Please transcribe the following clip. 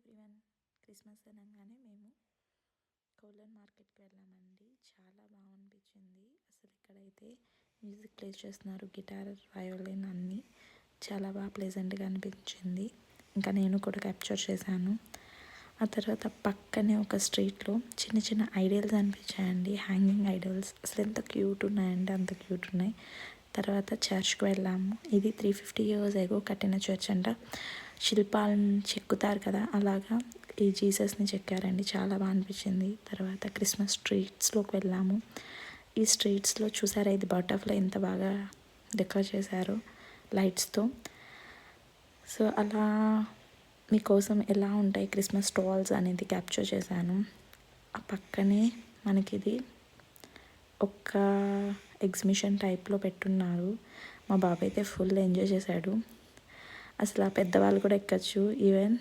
Everyone. Christmas అనగానే మేము కౌలన్ మార్కెట్కి వెళ్ళామండి. చాలా బాగా అనిపించింది. అసలు ఇక్కడైతే మ్యూజిక్ ప్లే చేస్తున్నారు, గిటార్, వయోలిన్ అన్నీ చాలా బాగా ప్లెజెంట్గా అనిపించింది. ఇంకా నేను కూడా క్యాప్చర్ చేశాను. ఆ తర్వాత పక్కనే ఒక స్ట్రీట్లో చిన్న చిన్న ఐడల్స్ అనిపించాయండి, హ్యాంగింగ్ ఐడల్స్. అసలు ఎంత క్యూట్ ఉన్నాయండి, అంత క్యూట్ ఉన్నాయి. తర్వాత చర్చ్కి వెళ్ళాము. ఇది 350 years ఎగో కట్టిన చర్చ్ అంట. శిల్పాలను చెక్కుతారు కదా, అలాగా ఈ జీసస్ని చెక్కారండి. చాలా బాగా అనిపించింది. తర్వాత క్రిస్మస్ స్ట్రీట్స్లోకి వెళ్ళాము. ఈ స్ట్రీట్స్లో చూసారా, ఇది బటర్ఫ్లై ఎంత బాగా డెకరేట్ చేశారో లైట్స్తో. సో అలా మీకోసం ఎలా ఉంటాయి క్రిస్మస్ స్టాల్స్ అనేది క్యాప్చర్ చేశాను. ఆ పక్కనే మనకి ఇది ఒక ఎగ్జిబిషన్ టైప్లో పెట్టున్నారు. మా బాబు అయితే ఫుల్ ఎంజాయ్ చేశాడు. అసలు ఆ పెద్దవాళ్ళు కూడా ఎక్కచ్చు. ఈవెన్